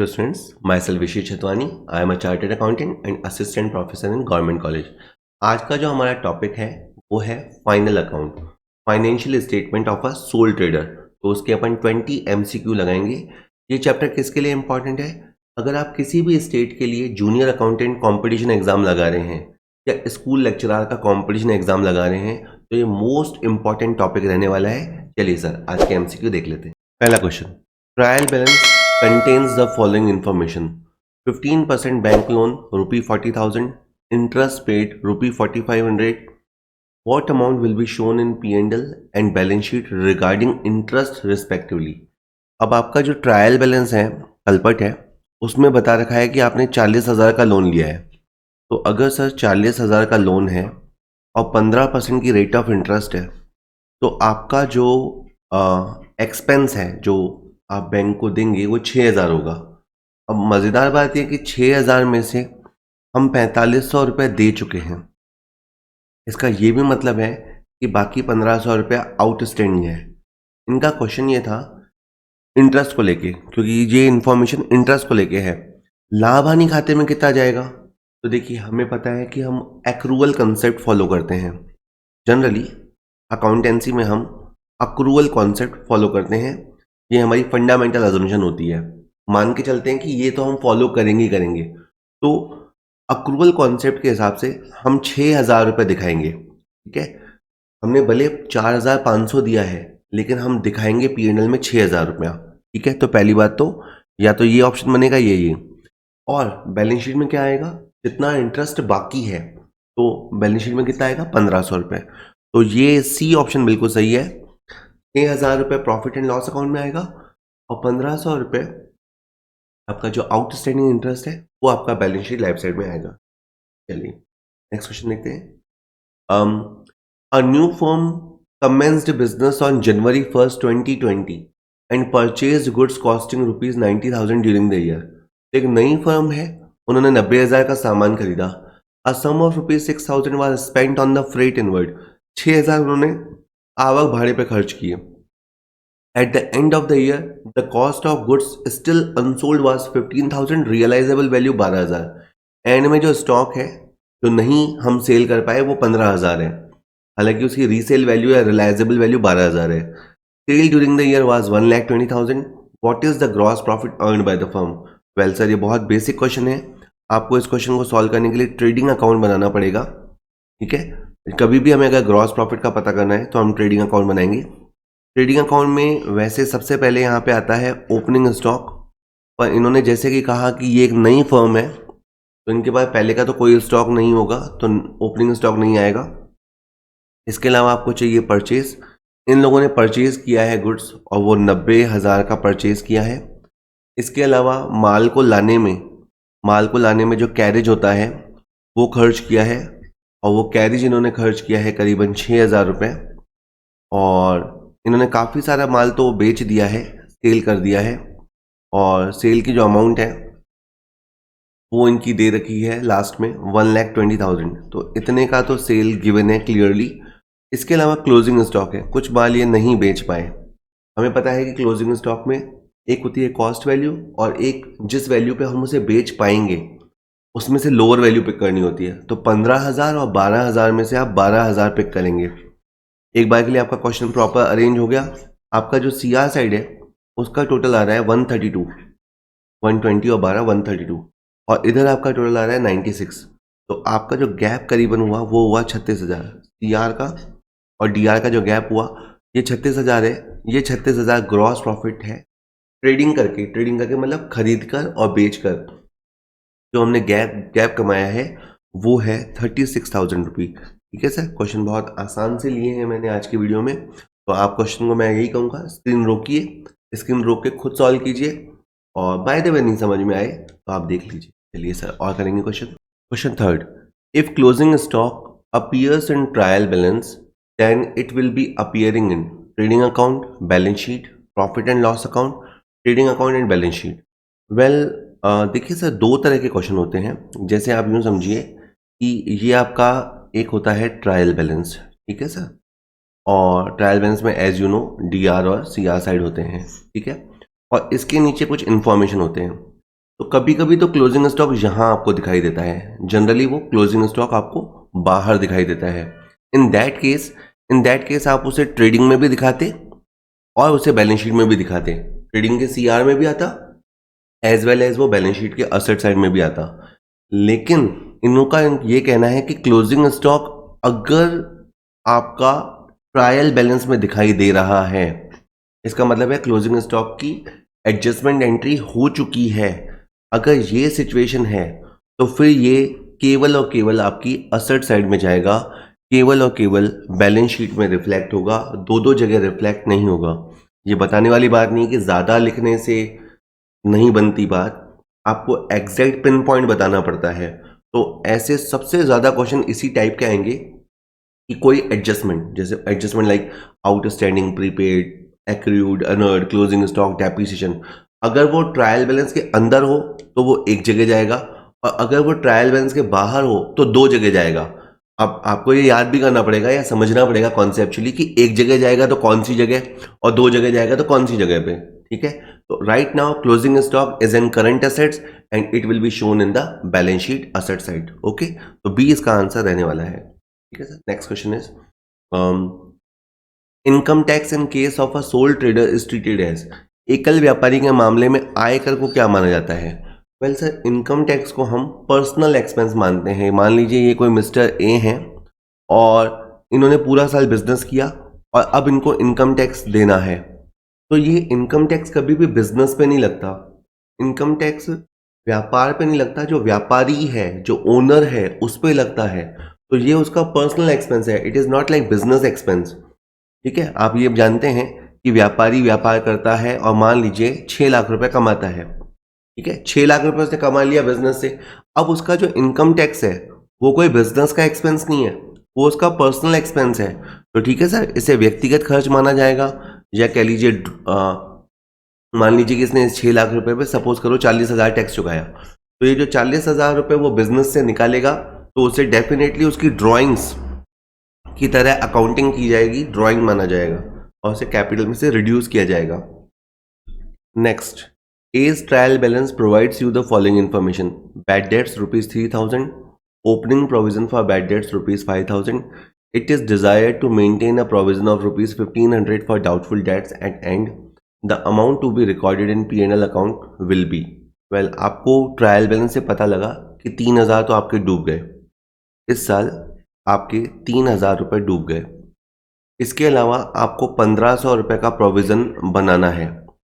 students, myself wishes Chhatwani. I am a chartered accountant and assistant professor in government college. आज का जो हमारा topic है वो है final account, financial statement of a sole trader. तो उसके अपन 20 MCQ लगाएंगे. ये चैप्टर किसके लिए इंपॉर्टेंट है? अगर आप किसी भी स्टेट के लिए जूनियर अकाउंटेंट कंपटीशन एग्जाम लगा रहे हैं या स्कूल लेक्चरर का कंपटीशन एग्जाम लगा रहे हैं तो ये मोस्ट इंपॉर्टेंट टॉपिक रहने वाला है. चलिए सर आज के MCQ देख लेते हैं. पहला question, trial balance contains the following information: 15% bank loan rupee 40,000, interest paid rupee 4,500. What amount will be shown in P&L and balance sheet regarding interest respectively? अब आपका जो ट्रायल बैलेंस है कलपट है उसमें बता रखा है कि आपने 40,000 का लोन लिया है. तो अगर सर 40,000 का लोन है और 15% की रेट ऑफ इंटरेस्ट है तो आपका जो एक्सपेंस है जो आप बैंक को देंगे वो 6,000 होगा. अब मज़ेदार बात यह कि 6,000 में से हम 4,500 रुपये दे चुके हैं. इसका ये भी मतलब है कि बाकी 1,500 रुपया आउटस्टैंडिंग है. इनका क्वेश्चन ये था इंटरेस्ट को लेके, क्योंकि ये इन्फॉर्मेशन इंटरेस्ट को लेके है. लाभ हानि खाते में कितना जाएगा? तो देखिए हमें पता है कि हम एक्रूअल कंसेप्ट फॉलो करते हैं. जनरली अकाउंटेंसी में हम अक्रूअल कॉन्सेप्ट फॉलो करते हैं. ये हमारी फंडामेंटल अजम्पशन होती है. मान के चलते हैं कि ये तो हम फॉलो करेंगे ही करेंगे. तो अक्रूवल कॉन्सेप्ट के हिसाब से हम 6,000 रुपये दिखाएंगे. ठीक है, हमने भले 4,500 दिया है लेकिन हम दिखाएंगे P&L में 6,000 रुपया. ठीक है, तो पहली बात तो या तो ये ऑप्शन बनेगा ये. और बैलेंस शीट में क्या आएगा? जितना इंटरेस्ट बाकी है तो बैलेंस शीट में कितना आएगा? 1,500 रुपये. तो ये सी ऑप्शन बिल्कुल सही है. 6,000 रुपये प्रॉफिट एंड लॉस अकाउंट में आएगा और 1,500 रुपये आपका जो आउटस्टैंडिंग इंटरेस्ट है वो आपका बैलेंस शीट लेफ्ट साइड में आएगा. चलिए नेक्स्ट क्वेश्चन देखते हैं. A new firm commenced business on January 1st, 2020 and purchased goods costing rupees 90,000 during the year. एक नई फर्म है, उन्होंने 90,000 का सामान खरीदा. A sum of rupees 6,000 was spent on the freight inward. 6,000 उन्होंने आवक भाड़े पे खर्च किए. At the end of the year, the cost of goods still unsold was 15,000, realizable value 12,000. And में जो स्टॉक है जो नहीं हम सेल कर पाए वो 15,000 है, हालांकि उसकी रीसेल वैल्यू या रिलाइजेबल वैल्यू 12,000 है. Sale during the year was 1,20,000. What is the gross profit earned by the firm? Well sir ये बहुत बेसिक क्वेश्चन है. आपको इस क्वेश्चन को सॉल्व करने के लिए ट्रेडिंग अकाउंट बनाना पड़ेगा. ठीक है, कभी भी हमें अगर ग्रॉस प्रॉफिट का पता करना है तो हम ट्रेडिंग अकाउंट बनाएंगे. ट्रेडिंग अकाउंट में वैसे सबसे पहले यहाँ पे आता है ओपनिंग स्टॉक, पर इन्होंने जैसे कि कहा कि ये एक नई फर्म है तो इनके पास पहले का तो कोई स्टॉक नहीं होगा तो ओपनिंग स्टॉक नहीं आएगा. इसके अलावा आपको चाहिए परचेज. इन लोगों ने परचेज किया है गुड्स और वो 90,000 का परचेज किया है. इसके अलावा माल को लाने में जो कैरेज होता है वो खर्च किया है और वो कैरेज इन्होंने खर्च किया है करीबन 6,000 रुपये. और इन्होंने काफ़ी सारा माल तो बेच दिया है, सेल कर दिया है, और सेल की जो अमाउंट है वो इनकी दे रखी है लास्ट में 1,20,000. तो इतने का तो सेल गिवन है क्लियरली. इसके अलावा क्लोजिंग स्टॉक है, कुछ माल ये नहीं बेच पाए. हमें पता है कि क्लोजिंग स्टॉक में एक होती है कॉस्ट वैल्यू और एक जिस वैल्यू पे हम उसे बेच पाएंगे उसमें से लोअर वैल्यू पिक करनी होती है. तो 15,000 और 12,000 में से आप 12,000 पिक करेंगे. एक बार के लिए आपका क्वेश्चन प्रॉपर अरेंज हो गया. आपका जो CR साइड है उसका टोटल आ रहा है 132, 120 और 12 132, और इधर आपका टोटल आ रहा है 96. तो आपका जो गैप करीबन हुआ वो हुआ 36,000. CR का और DR का जो गैप हुआ ये 36,000 है. ये 36,000 ग्रॉस प्रॉफिट है ट्रेडिंग करके मतलब खरीद कर और बेच कर जो हमने गैप कमाया है वो है 36,000 रुपये. ठीक है सर, क्वेश्चन बहुत आसान से लिए हैं मैंने आज की वीडियो में. तो आप क्वेश्चन को मैं यही कहूँगा स्क्रीन रोकिए, स्क्रीन रोक के खुद सॉल्व कीजिए, और बाय द वे नहीं समझ में आए तो आप देख लीजिए. चलिए सर और करेंगे question third. If closing stock appears in trial balance then it will be appearing in trading account, balance sheet, profit and loss account, trading account and balance sheet. well देखिए सर दो तरह के question होते हैं. जैसे आप यूँ समझिए कि ये आपका एक होता है ट्रायल बैलेंस. ठीक है सर, और ट्रायल बैलेंस में एज यू नो DR और CR साइड होते हैं. ठीक है, और इसके नीचे कुछ इन्फॉर्मेशन होते हैं. तो कभी कभी तो क्लोजिंग स्टॉक यहाँ आपको दिखाई देता है, जनरली वो क्लोजिंग स्टॉक आपको बाहर दिखाई देता है। इन दैट केस आप उसे ट्रेडिंग में भी दिखाते और उसे बैलेंस शीट में भी दिखाते। ट्रेडिंग के सीआर में भी आता एज वेल एज वो बैलेंस शीट के असेट साइड में भी आता। लेकिन इनका ये कहना है कि क्लोजिंग स्टॉक अगर आपका ट्रायल बैलेंस में दिखाई दे रहा है, इसका मतलब है क्लोजिंग स्टॉक की एडजस्टमेंट एंट्री हो चुकी है। अगर ये सिचुएशन है तो फिर ये केवल और केवल आपकी असेट साइड में जाएगा, केवल और केवल बैलेंस शीट में रिफ्लेक्ट होगा, दो जगह रिफ्लेक्ट नहीं होगा। ये बताने वाली बात नहीं कि ज़्यादा लिखने से नहीं बनती बात, आपको एग्जैक्ट पिन पॉइंट बताना पड़ता है। तो ऐसे सबसे ज़्यादा क्वेश्चन इसी टाइप के आएंगे कि कोई एडजस्टमेंट, जैसे adjustment like outstanding, prepaid, accrued, honoured, closing stock, depreciation, अगर वो ट्रायल बैलेंस के अंदर हो तो वो एक जगह जाएगा, और अगर वो ट्रायल बैलेंस के बाहर हो तो दो जगह जाएगा। अब आपको ये याद भी करना पड़ेगा या समझना पड़ेगा कॉन्सेप्चुअली कि एक जगह जाएगा तो कौन सी जगह, और दो जगह जाएगा तो कौन सी जगह पे। ठीक है, तो right now closing stock is in current assets and it will be shown in the balance sheet asset side. Okay, तो बी इसका आंसर रहने वाला है। ठीक है sir, next question is income tax in case of a sole trader is treated as. एकल व्यापारी के मामले में आयकर को क्या माना जाता है? वेल सर, इनकम टैक्स को हम पर्सनल एक्सपेंस मानते हैं। मान लीजिए ये कोई मिस्टर ए हैं और इन्होंने पूरा साल बिजनेस किया और अब इनको इनकम टैक्स देना है, तो ये इनकम टैक्स कभी भी बिजनेस पे नहीं लगता। इनकम टैक्स व्यापार पे नहीं लगता, जो व्यापारी है, जो ओनर है, उस पे लगता है। तो ये उसका पर्सनल एक्सपेंस है, it is not like business expense. ठीक है, आप ये जानते हैं कि व्यापारी व्यापार करता है और मान लीजिए 6 लाख रुपए कमाता है। ठीक है, 6 लाख रुपए उसने कमा लिया बिजनेस से। अब उसका जो इनकम टैक्स है वो कोई बिजनेस का एक्सपेंस नहीं है, वो उसका पर्सनल एक्सपेंस है। तो ठीक है सर, इसे व्यक्तिगत खर्च माना जाएगा, या कह लीजिए मान लीजिए कि इसने 6 लाख रुपए पे सपोज करो 40,000 टैक्स चुकाया, तो ये जो 40,000 रुपए वो बिजनेस से निकालेगा तो उसे डेफिनेटली उसकी ड्रॉइंग्स की तरह अकाउंटिंग की जाएगी, ड्राइंग माना जाएगा और उसे कैपिटल में से रिड्यूस किया जाएगा। Next, as trial balance provides you the following information: bad debts ₹3,000, opening provision for bad debts ₹5,000, it is desired to maintain a provision of ₹1,500 for doubtful debts at end, the amount to be recorded in P&L account will be। well, आपको trial balance से पता लगा कि 3,000 तो आपके डूब गए, इस साल आपके 3,000 रुपये डूब गए। इसके अलावा आपको 1,500 रुपये का प्रोविज़न बनाना है,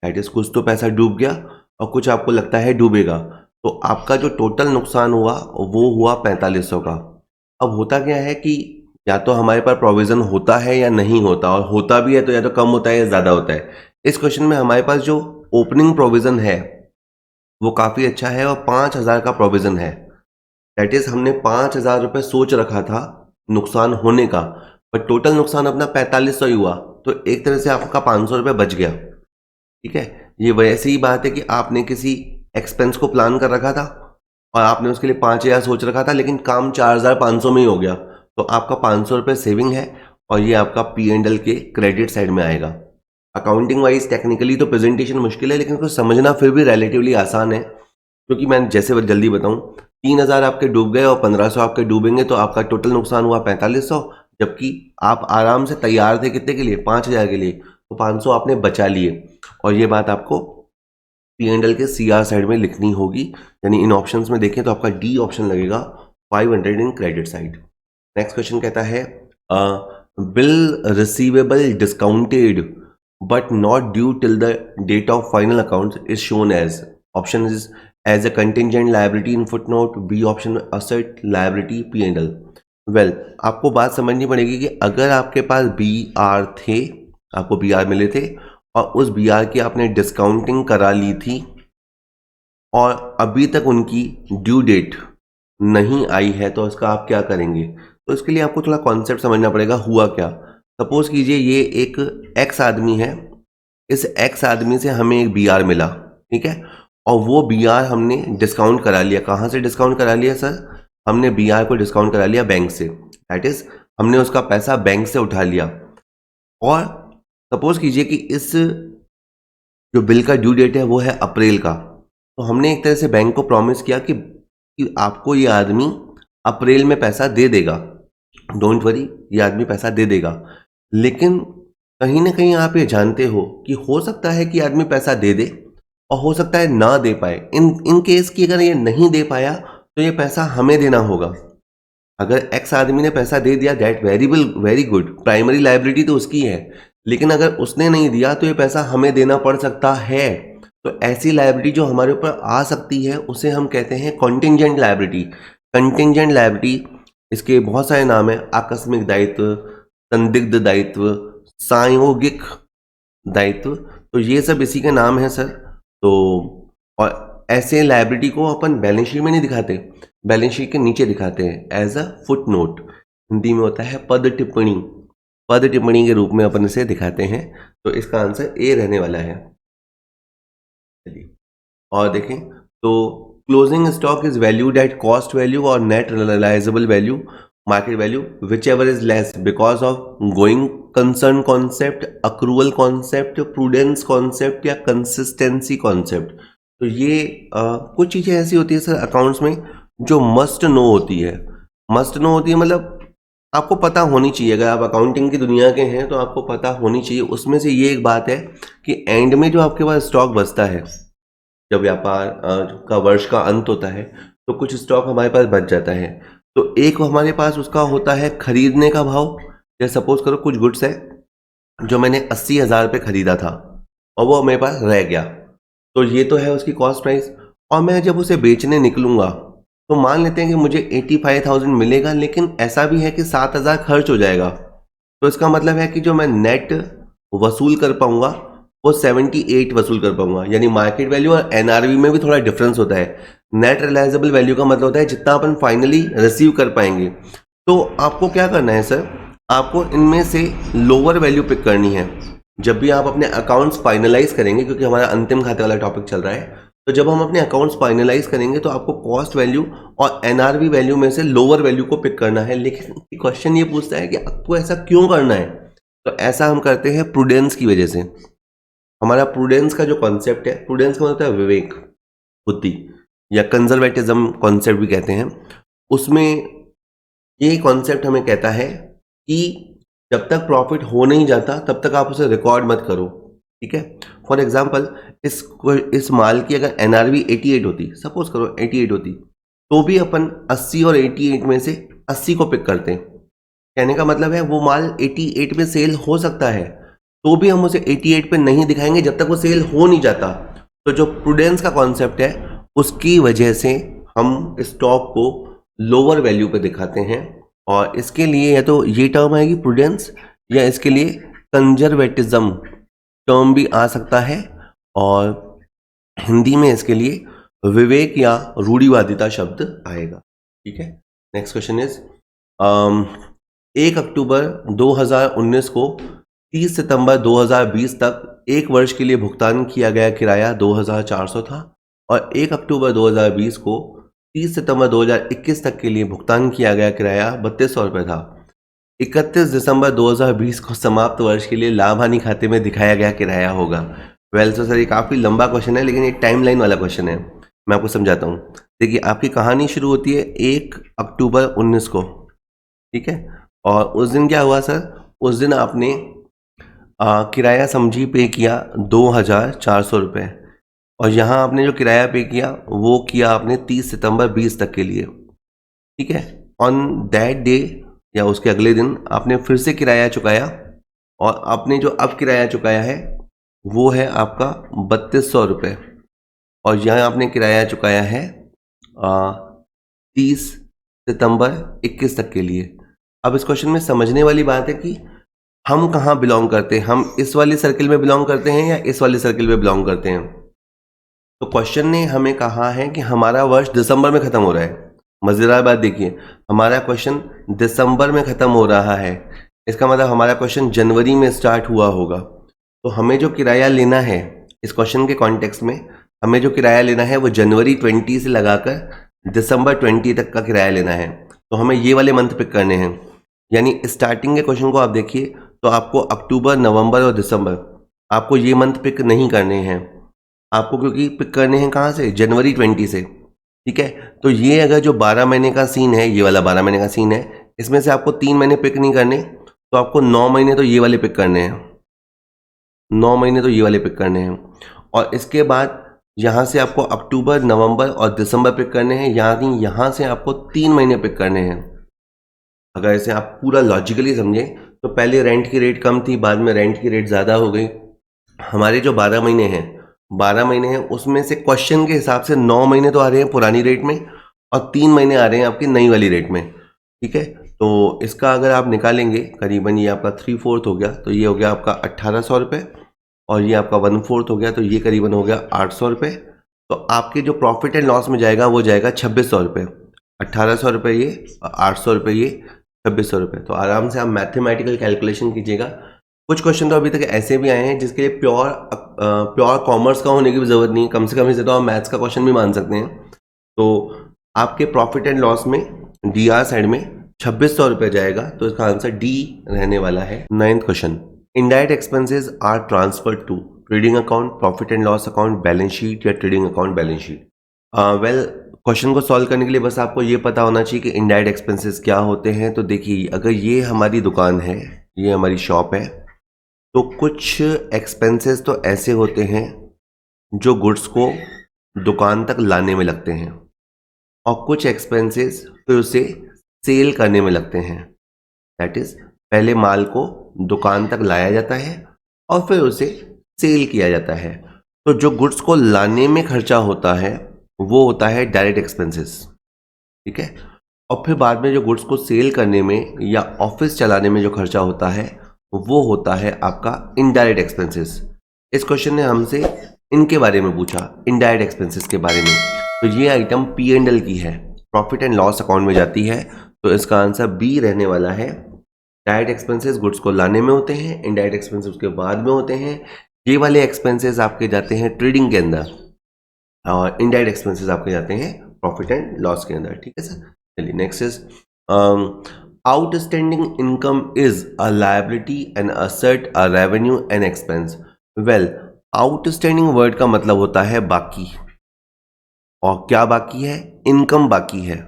दैट इज़ कुछ तो पैसा डूब गया और कुछ आपको लगता है डूबेगा, तो आपका जो टोटल नुकसान हुआ वो हुआ 4,500 का। अब होता क्या है कि या तो हमारे पास प्रोविज़न होता है या नहीं होता, और होता भी है तो या तो कम होता है या ज़्यादा होता है। इस क्वेश्चन में हमारे पास जो ओपनिंग प्रोविज़न है वो काफ़ी अच्छा है और 5,000 का प्रोविज़न है, दैट इज़ हमने 5,000 रुपये सोच रखा था नुकसान होने का, पर टोटल नुकसान अपना 4,500 ही हुआ, तो एक तरह से आपका 500 रुपये बच गया। ठीक है, ये वैसी ही बात है कि आपने किसी एक्सपेंस को प्लान कर रखा था और आपने उसके लिए 5,000 सोच रखा था, लेकिन काम 4,500 में ही हो गया, तो आपका 500 रुपये सेविंग है और ये आपका P&L के क्रेडिट साइड में आएगा। अकाउंटिंग वाइज टेक्निकली तो प्रेजेंटेशन मुश्किल है, लेकिन उसको समझना फिर भी रिलेटिवली आसान है, क्योंकि मैं जैसे जल्दी बताऊं, 3,000 आपके डूब गए और 1,500 आपके डूबेंगे, तो आपका टोटल नुकसान हुआ 4,500, जबकि आप आराम से तैयार थे कितने के लिए? 5,000 के लिए, तो 500 आपने बचा लिए। और ये बात आपको P&L के CR साइड में लिखनी होगी, यानी इन ऑप्शंस में देखें तो आपका डी ऑप्शन लगेगा, 500 in credit side. Next question कहता है bill receivable discounted but not due till the date of final account is shown as. Option is as a contingent liability in footnote, B option asset liability P&L। Well, आपको बात समझनी पड़ेगी कि अगर आपके पास BR थे, आपको BR मिले थे और उस BR की आपने डिस्काउंटिंग करा ली थी और अभी तक उनकी ड्यू डेट नहीं आई है, तो इसका आप क्या करेंगे? तो इसके लिए आपको थोड़ा कॉन्सेप्ट समझना पड़ेगा। हुआ क्या, सपोज कीजिए ये एक एक्स आदमी है, इस एक्स आदमी से हमें एक BR मिला, ठीक है, और वो BR हमने डिस्काउंट करा लिया। कहाँ से डिस्काउंट करा लिया सर? हमने BR को डिस्काउंट करा लिया बैंक से, दैट इज हमने उसका पैसा बैंक से उठा लिया। और सपोज कीजिए कि इस जो बिल का ड्यू डेट है वो है अप्रैल का, तो हमने एक तरह से बैंक को प्रॉमिस किया कि आपको ये आदमी अप्रैल में पैसा दे देगा, डोंट वरी, ये आदमी पैसा दे देगा। लेकिन कहीं ना कहीं आप ये जानते हो कि हो सकता है कि आदमी पैसा दे दे और हो सकता है ना दे पाए। इन केस की अगर ये नहीं दे पाया तो ये पैसा हमें देना होगा। अगर एक्स आदमी ने पैसा दे दिया, that very good, primary liability तो उसकी है। लेकिन अगर उसने नहीं दिया तो ये पैसा हमें देना पड़ सकता है। तो ऐसी लायबिलिटी जो हमारे ऊपर आ सकती है उसे हम कहते हैं कॉन्टिंजेंट लायबिलिटी। कंटिंजेंट लायबिलिटी, इसके बहुत सारे नाम हैं, आकस्मिक दायित्व, संदिग्ध दायित्व, संयोगिक दायित्व, तो ये सब इसी के नाम है सर। तो और ऐसे लायबिलिटी को अपन बैलेंस शीट में नहीं दिखाते, बैलेंस शीट के नीचे दिखाते हैं as a foot note. Hindi में होता है पद टिप्पणी, पद टिप्पणी के रूप में अपन इसे दिखाते हैं। तो इसका आंसर ए रहने वाला है। और देखें तो closing stock is valued at cost value और net realisable value, market value, whichever is less because of going concern concept, accrual concept, prudence concept या कंसिस्टेंसी कॉन्सेप्ट। तो ये कुछ चीज़ें ऐसी होती है सर अकाउंट्स में जो मस्ट नो होती है। मस्ट नो होती है मतलब आपको पता होनी चाहिए। अगर आप अकाउंटिंग की दुनिया के हैं तो आपको पता होनी चाहिए। उसमें से ये एक बात है कि एंड में जो आपके पास स्टॉक बचता है, जब व्यापार का वर्ष का अंत होता है तो कुछ स्टॉक हमारे पास बच जाता है। तो एक हमारे पास उसका होता है खरीदने का भाव। जैसे सपोज करो कुछ गुड्स है जो मैंने 80,000 पे खरीदा था और वो मेरे पास रह गया, तो ये तो है उसकी कॉस्ट प्राइस। और मैं जब उसे बेचने निकलूंगा तो मान लेते हैं कि मुझे 85,000 मिलेगा, लेकिन ऐसा भी है कि 7,000 खर्च हो जाएगा। तो इसका मतलब है कि जो मैं नेट वसूल कर पाऊंगा वो 78 वसूल कर पाऊंगा। यानी मार्केट वैल्यू और एनआरवी में भी थोड़ा डिफरेंस होता है। नेट रियलाइजेबल वैल्यू का मतलब होता है जितना अपन फाइनली रिसीव कर पाएंगे। तो आपको क्या करना है सर, आपको इनमें से लोअर वैल्यू पिक करनी है। जब भी आप अपने अकाउंट्स फाइनलाइज करेंगे, क्योंकि हमारा अंतिम खाते वाला टॉपिक चल रहा है, तो जब हम अपने अकाउंट्स फाइनलाइज करेंगे तो आपको कॉस्ट वैल्यू और एनआरवी वैल्यू में से लोअर वैल्यू को पिक करना है। लेकिन क्वेश्चन ये पूछता है कि आपको ऐसा क्यों करना है। तो ऐसा हम करते हैं प्रूडेंस की वजह से। हमारा प्रूडेंस का जो कॉन्सेप्ट है, प्रूडेंस का मतलब है विवेक, बुद्धि, या कंजर्वेटिज्म कॉन्सेप्ट भी कहते हैं। उसमें ये कॉन्सेप्ट हमें कहता है कि जब तक प्रॉफिट हो नहीं जाता तब तक आप उसे रिकॉर्ड मत करो। ठीक है, फॉर एग्जांपल इस माल की अगर एनआरवी 88 होती, सपोज करो 88 होती, तो भी अपन 80 और 88 में से 80 को पिक करते हैं। कहने का मतलब है वो माल 88 में सेल हो सकता है, तो भी हम उसे 88 पे नहीं दिखाएंगे जब तक वो सेल हो नहीं जाता। तो जो प्रूडेंस का कॉन्सेप्ट है उसकी वजह से हम स्टॉक को लोअर वैल्यू पे दिखाते हैं। और इसके लिए या तो ये टर्म आएगी प्रूडेंस, या इसके लिए कंजर्वेटिज्म टर्म भी आ सकता है, और हिंदी में इसके लिए विवेक या रूढ़िवादिता शब्द आएगा। ठीक है, नेक्स्ट क्वेश्चन इज 1 अक्टूबर 2019 को 30 सितंबर 2020 तक एक वर्ष के लिए भुगतान किया गया किराया 2,400 था, और 1 अक्टूबर 2020 को 30 सितंबर 2021 तक के लिए भुगतान किया गया किराया 3200 रुपये था। 31 दिसंबर 2020 को समाप्त वर्ष के लिए लाभ हानि खाते में दिखाया गया किराया होगा। वेल सर, ये काफ़ी लंबा क्वेश्चन है लेकिन ये टाइम लाइन वाला क्वेश्चन है। मैं आपको समझाता हूँ। देखिए, आपकी कहानी शुरू होती है 1 अक्टूबर 19 को, ठीक है, और उस दिन क्या हुआ सर, उस दिन आपने किराया समझी पे किया 2,400 रुपये, और यहाँ आपने जो किराया पे किया वो किया आपने 30 सितंबर 20 तक के लिए। ठीक है, ऑन दैट डे या उसके अगले दिन आपने फिर से किराया चुकाया, और आपने जो अब किराया चुकाया है वो है आपका 3200 रुपये, और यहाँ आपने किराया चुकाया है 30 सितंबर 21 तक के लिए। अब इस क्वेश्चन में समझने वाली बात है कि हम कहाँ बिलोंग करते हैं, हम इस वाले सर्किल में बिलोंग करते हैं या इस वाले सर्किल में बिलोंग करते हैं। तो क्वेश्चन ने हमें कहा है कि हमारा वर्ष दिसंबर में ख़त्म हो रहा है। मज़ेदार बात देखिए, हमारा क्वेश्चन दिसंबर में ख़त्म हो रहा है, इसका मतलब हमारा क्वेश्चन जनवरी में स्टार्ट हुआ होगा। तो हमें जो किराया लेना है इस क्वेश्चन के कॉन्टेक्स्ट में, हमें जो किराया लेना है वो जनवरी 20 से लगाकर दिसंबर 20 तक का किराया लेना है। तो हमें ये वाले मंथ पिक करने हैं। यानी स्टार्टिंग के क्वेश्चन को आप देखिए तो आपको अक्टूबर, नवंबर और दिसंबर, आपको ये मंथ पिक नहीं करने हैं। आपको क्योंकि पिक करने हैं कहाँ से, जनवरी 20 से, ठीक है। तो ये अगर जो 12 महीने का सीन है, ये वाला 12 महीने का सीन है, इसमें से आपको 3 महीने पिक नहीं करने, तो आपको 9 महीने तो ये वाले पिक करने हैं, 9 महीने तो ये वाले पिक करने हैं। और इसके बाद यहाँ से आपको अक्टूबर, नवंबर और दिसंबर पिक करने हैं, यहाँ से आपको 3 महीने पिक करने हैं। अगर इसे आप पूरा लॉजिकली समझें तो पहले रेंट की रेट कम थी, बाद में रेंट की रेट ज़्यादा हो गई। हमारे जो 12 महीने हैं, 12 महीने हैं, उसमें से क्वेश्चन के हिसाब से 9 महीने तो आ रहे हैं पुरानी रेट में और 3 महीने आ रहे हैं आपकी नई वाली रेट में, ठीक है। तो इसका अगर आप निकालेंगे करीबन ये आपका 3/4 हो गया, तो ये हो गया आपका 1800 रुपये, और ये आपका 1/4 हो गया, तो ये करीबन हो गया 800 रुपये। तो आपके जो प्रॉफिट एंड लॉस में जाएगा वो जाएगा 2600 रुपये, 1800 रुपये ये, 800 रुपये ये, 2600 रुपये। तो आराम से आप मैथमेटिकल कैलकुलेशन कीजिएगा। कुछ क्वेश्चन तो अभी तक ऐसे भी आए हैं जिसके लिए प्योर कॉमर्स का होने की भी ज़रूरत नहीं है, कम से कम इसे तो आप मैथ्स का क्वेश्चन भी मान सकते हैं। तो आपके प्रॉफिट एंड लॉस में डी आर साइड में 2600 रुपये जाएगा, तो इसका आंसर डी रहने वाला है। 9th question, indirect expenses are transferred to trading account, profit and loss account, balance sheet या trading account balance sheet. Well, question को सॉल्व करने के लिए बस आपको ये पता होना चाहिए कि इनडायरेक्ट एक्सपेंसेस क्या होते हैं। तो देखिए, अगर ये हमारी दुकान है, ये हमारी शॉप है, तो कुछ एक्सपेंसेस तो ऐसे होते हैं जो गुड्स को दुकान तक लाने में लगते हैं, और कुछ एक्सपेंसेस फिर उसे सेल करने में लगते हैं। दैट इज, पहले माल को दुकान तक लाया जाता है और फिर उसे सेल किया जाता है। तो जो गुड्स को लाने में खर्चा होता है वो होता है डायरेक्ट एक्सपेंसेस, ठीक है। और फिर बाद में जो गुड्स को सेल करने में या ऑफिस चलाने में जो खर्चा होता है वो होता है आपका इनडायरेक्ट एक्सपेंसेस। इस क्वेश्चन ने हमसे इनके बारे में पूछा, इनडायरेक्ट एक्सपेंसेस के बारे में। तो ये आइटम P&L की है, प्रॉफिट एंड लॉस अकाउंट में जाती है, तो इसका आंसर बी रहने वाला है। डायरेक्ट एक्सपेंसेस गुड्स को लाने में होते हैं, इनडायरेक्ट एक्सपेंसेस उसके बाद में होते हैं। ये वाले एक्सपेंसेस आपके जाते हैं ट्रेडिंग के अंदर, और इनडायरेक्ट एक्सपेंसेस आपके जाते हैं प्रॉफिट एंड लॉस के अंदर, ठीक है सर। चलिए next is, outstanding income is a liability and asset, a revenue and expense. Well, outstanding word का मतलब होता है बाकी, और क्या बाकी है, इनकम बाकी है।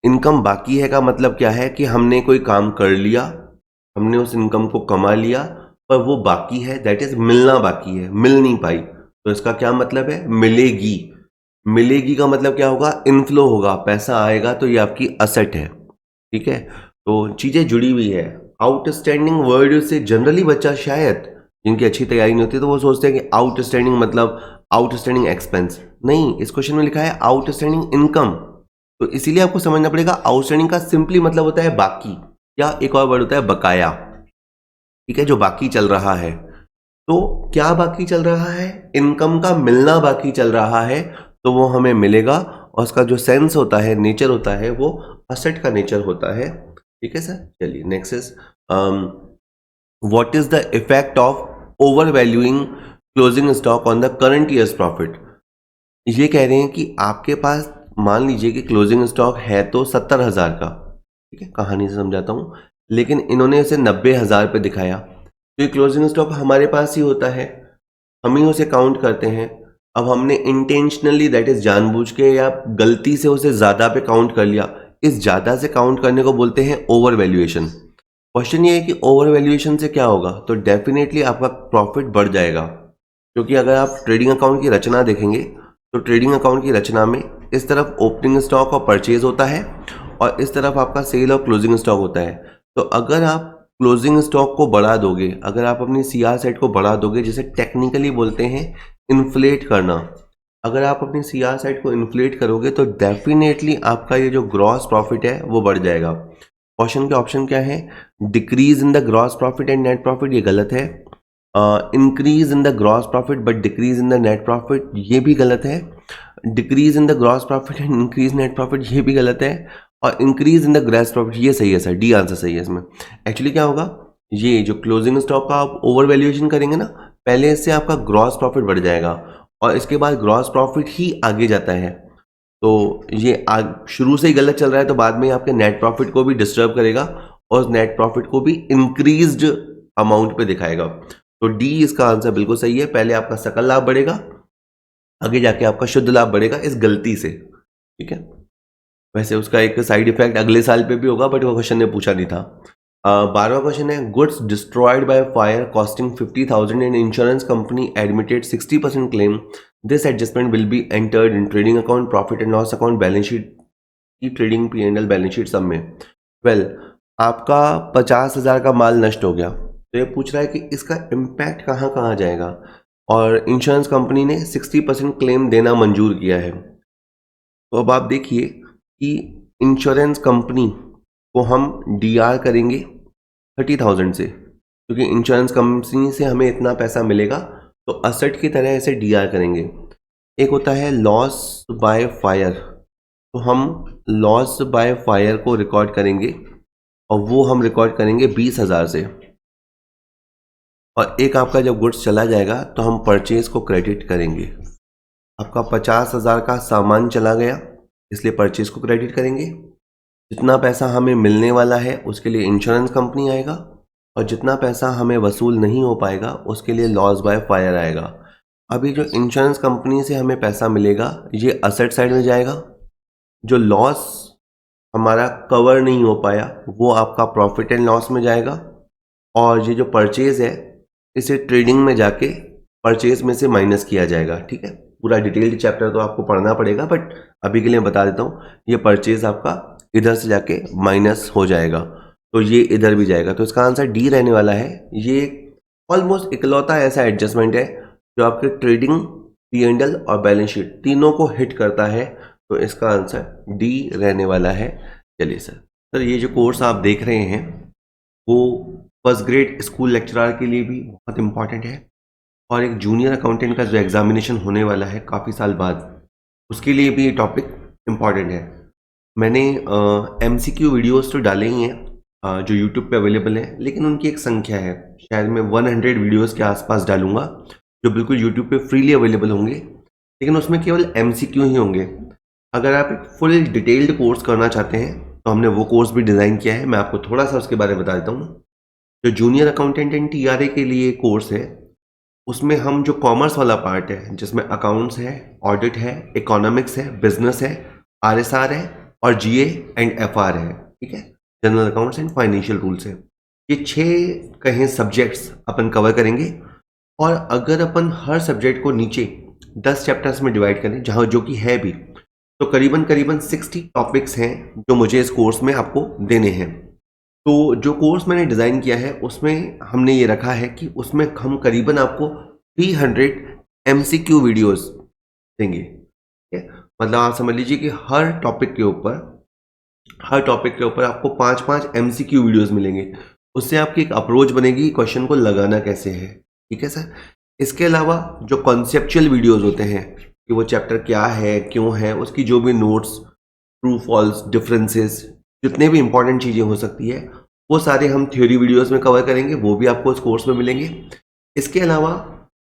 इनकम बाकी है का मतलब क्या है कि हमने कोई काम कर लिया, हमने उस इनकम को कमा लिया, पर वो बाकी है, दैट इज मिलना बाकी है, मिल नहीं पाई। तो इसका क्या मतलब है, मिलेगी। मिलेगी का मतलब क्या होगा, इनफ्लो होगा, पैसा आएगा, तो ये आपकी असेट है, ठीक है। तो चीजें जुड़ी हुई है। आउटस्टैंडिंग वर्ड से जनरली बच्चा शायद जिनकी अच्छी तैयारी नहीं होती तो वो सोचते हैं कि आउटस्टैंडिंग मतलब आउटस्टैंडिंग एक्सपेंस, नहीं, इस क्वेश्चन में लिखा है आउटस्टैंडिंग इनकम। तो इसीलिए आपको समझना पड़ेगा आउटस्टैंडिंग का सिंपली मतलब होता है बाकी, या एक और वर्ड होता है बकाया, ठीक है, जो बाकी चल रहा है। तो क्या बाकी चल रहा है, इनकम का मिलना बाकी चल रहा है, तो वो हमें मिलेगा, और उसका जो सेंस होता है, नेचर होता है, वो असेट का नेचर होता है, ठीक है सर। चलिए next is, what is the effect of over valuing closing stock on the current years profit. ये कह रहे हैं कि आपके पास मान लीजिए कि क्लोजिंग स्टॉक है तो 70,000 का, ठीक है, कहानी से समझाता हूँ, लेकिन इन्होंने इसे 90,000 पे दिखाया। तो ये क्लोजिंग स्टॉक हमारे पास ही होता है, हम ही उसे काउंट करते हैं। अब हमने इंटेंशनली, दैट इज जानबूझ के या गलती से उसे ज़्यादा पे काउंट कर लिया, इस ज़्यादा से काउंट करने को बोलते हैं ओवर वैल्यूएशन। क्वेश्चन ये है कि ओवर वैल्यूएशन से क्या होगा, तो डेफिनेटली आपका प्रॉफिट बढ़ जाएगा, क्योंकि अगर आप ट्रेडिंग अकाउंट की रचना देखेंगे तो ट्रेडिंग अकाउंट की रचना में इस तरफ ओपनिंग स्टॉक और परचेज होता है, और इस तरफ आपका सेल और क्लोजिंग स्टॉक होता है। तो अगर आप क्लोजिंग स्टॉक को बढ़ा दोगे, अगर आप अपनी CR सेट को बढ़ा दोगे, जिसे टेक्निकली बोलते हैं इन्फ्लेट करना, अगर आप अपनी CR सेट को इन्फ्लेट करोगे तो डेफिनेटली आपका ये जो ग्रॉस प्रॉफिट है वो बढ़ जाएगा। क्वेश्चन के ऑप्शन क्या है, decrease in the gross profit and net profit, ये गलत है। Increase in the gross profit but decrease in the net profit, ये भी गलत है। Decrease in the gross profit and increase net profit, ये भी गलत है। और increase in the gross profit, ये सही है सर, डी आंसर सही है इसमें। एक्चुअली क्या होगा, ये जो क्लोजिंग स्टॉक का आप ओवर वैल्यूएशन करेंगे ना, पहले इससे आपका ग्रॉस प्रॉफिट बढ़ जाएगा, और इसके बाद ग्रॉस प्रॉफिट ही आगे जाता है। तो ये शुरू से ही गलत चल रहा है, तो बाद में आपके नेट प्रॉफिट को भी डिस्टर्ब करेगा, और नेट प्रॉफिट को भी इंक्रीज्ड अमाउंट पे दिखाएगा। तो डी इसका आंसर बिल्कुल सही है, पहले आपका सकल लाभ बढ़ेगा, आगे जाके आपका शुद्ध लाभ बढ़ेगा इस गलती से, ठीक है। वैसे उसका एक साइड इफेक्ट अगले साल पे भी होगा, बट वो क्वेश्चन ने पूछा नहीं था। 12वां क्वेश्चन है, goods destroyed by fire costing 50,000 and insurance company admitted 60% claim, this adjustment will be entered in trading account, profit and loss account, balance sheet की ट्रेडिंग P&L बैलेंस शीट सब में। Well, आपका 50,000 का माल नष्ट हो गया, तो ये पूछ रहा है कि इसका इम्पैक्ट कहाँ कहाँ जाएगा, और इंश्योरेंस कंपनी ने 60% क्लेम देना मंजूर किया है। तो अब आप देखिए कि इंश्योरेंस कंपनी को हम DR करेंगे 30,000 से, क्योंकि इंश्योरेंस कंपनी से हमें इतना पैसा मिलेगा, तो असेट की तरह ऐसे DR करेंगे। एक होता है लॉस बाय फायर, तो हम लॉस बाय फायर को रिकॉर्ड करेंगे, और वो हम रिकॉर्ड करेंगे 20,000 से। और एक आपका जब गुड्स चला जाएगा तो हम परचेज को क्रेडिट करेंगे। आपका 50,000 का सामान चला गया, इसलिए परचेज को क्रेडिट करेंगे। जितना पैसा हमें मिलने वाला है उसके लिए इंश्योरेंस कंपनी आएगा, और जितना पैसा हमें वसूल नहीं हो पाएगा उसके लिए लॉस बाय फायर आएगा। अभी जो इंश्योरेंस कंपनी से हमें पैसा मिलेगा ये असेट साइड में जाएगा, जो लॉस हमारा कवर नहीं हो पाया वो आपका प्रॉफिट एंड लॉस में जाएगा, और ये जो परचेज है इसे ट्रेडिंग में जाके परचेज में से माइनस किया जाएगा, ठीक है। पूरा डिटेल्ड चैप्टर तो आपको पढ़ना पड़ेगा, बट अभी के लिए बता देता हूँ, ये परचेज आपका इधर से जाके माइनस हो जाएगा, तो ये इधर भी जाएगा, तो इसका आंसर डी रहने वाला है। ये ऑलमोस्ट इकलौता ऐसा एडजस्टमेंट है जो आपके ट्रेडिंग, P&L और बैलेंस शीट तीनों को हिट करता है, तो इसका आंसर डी रहने वाला है। चलिए सर ये जो कोर्स आप देख रहे हैं वो फर्स्ट ग्रेड स्कूल लेक्चरर के लिए भी बहुत इंपॉर्टेंट है, और एक जूनियर अकाउंटेंट का जो एग्जामिनेशन होने वाला है काफ़ी साल बाद, उसके लिए भी ये टॉपिक इम्पॉर्टेंट है। मैंने MCQ वीडियोस तो डाले ही हैं जो यूट्यूब पे अवेलेबल है, लेकिन उनकी एक संख्या है, शायद मैं 100 वीडियोस के आसपास डालूंगा जो बिल्कुल यूट्यूब पे फ्रीली अवेलेबल होंगे, लेकिन उसमें केवल MCQ ही होंगे। अगर आप एक फुल डिटेल्ड कोर्स करना चाहते हैं तो हमने वो कोर्स भी डिज़ाइन किया है, मैं आपको थोड़ा सा उसके बारे में बता देता हूँ। जो जूनियर अकाउंटेंट एंड TRA के लिए कोर्स है, उसमें हम जो कॉमर्स वाला पार्ट है जिसमें अकाउंट्स है, ऑडिट है, इकोनॉमिक्स है, बिजनेस है, RSR है, और GA एंड FR है, ठीक है, general accounts and financial rules है। ये 6 कहें सब्जेक्ट्स अपन कवर करेंगे, और अगर अपन हर सब्जेक्ट को नीचे 10 चैप्टर्स में डिवाइड करें, जहाँ जो कि है भी, तो करीबन 60 टॉपिक्स हैं जो मुझे इस कोर्स में आपको देने हैं। तो जो कोर्स मैंने डिज़ाइन किया है उसमें हमने ये रखा है कि उसमें हम करीबन आपको 300 MCQ वीडियोस देंगे, ठीक है। मतलब आप समझ लीजिए कि हर टॉपिक के ऊपर आपको 5-5 MCQ वीडियोस मिलेंगे। उससे आपकी एक अप्रोच बनेगी क्वेश्चन को लगाना कैसे है, ठीक है सर। इसके अलावा जो कॉन्सेप्चुअल वीडियोस होते हैं कि वो चैप्टर क्या है, क्यों है, उसकी जो भी नोट्स, ट्रू फॉल्स, डिफरेंसेस, जितने भी इंपॉर्टेंट चीज़ें हो सकती है वो सारे हम थ्योरी वीडियोस में कवर करेंगे, वो भी आपको इस कोर्स में मिलेंगे। इसके अलावा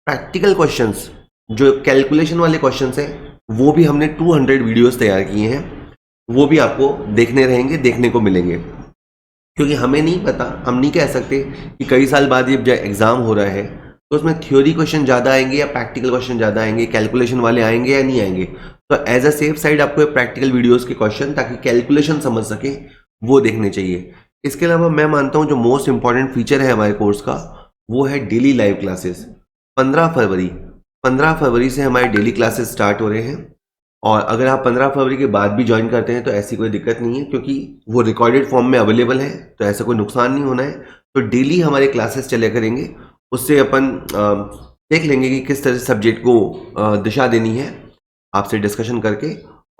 प्रैक्टिकल क्वेश्चंस, जो कैलकुलेशन वाले क्वेश्चंस हैं, वो भी हमने 200 वीडियोस तैयार किए हैं, वो भी आपको देखने को मिलेंगे। क्योंकि हमें नहीं पता, हम नहीं कह सकते कि कई साल बाद ये जब एग्ज़ाम हो रहा है तो उसमें थ्योरी क्वेश्चन ज़्यादा आएंगे या प्रैक्टिकल क्वेश्चन ज़्यादा आएंगे, कैलकुलेशन वाले आएंगे या नहीं आएंगे। तो एज अ सेफ साइड आपको प्रैक्टिकल वीडियोस के क्वेश्चन, ताकि कैलकुलेशन समझ सके, वो देखने चाहिए। इसके अलावा मैं मानता हूँ जो मोस्ट इंपॉर्टेंट फीचर है हमारे कोर्स का वो है डेली लाइव क्लासेस। 15 फरवरी से हमारे डेली क्लासेस स्टार्ट हो रहे हैं, और अगर आप 15 फरवरी के बाद भी ज्वाइन करते हैं तो ऐसी कोई दिक्कत नहीं है, क्योंकि वो रिकॉर्डेड फॉर्म में अवेलेबल है, तो ऐसा कोई नुकसान नहीं होना है। तो डेली हमारे क्लासेस चले करेंगे, उससे अपन देख लेंगे कि किस तरह से सब्जेक्ट को दिशा देनी है आपसे डिस्कशन करके।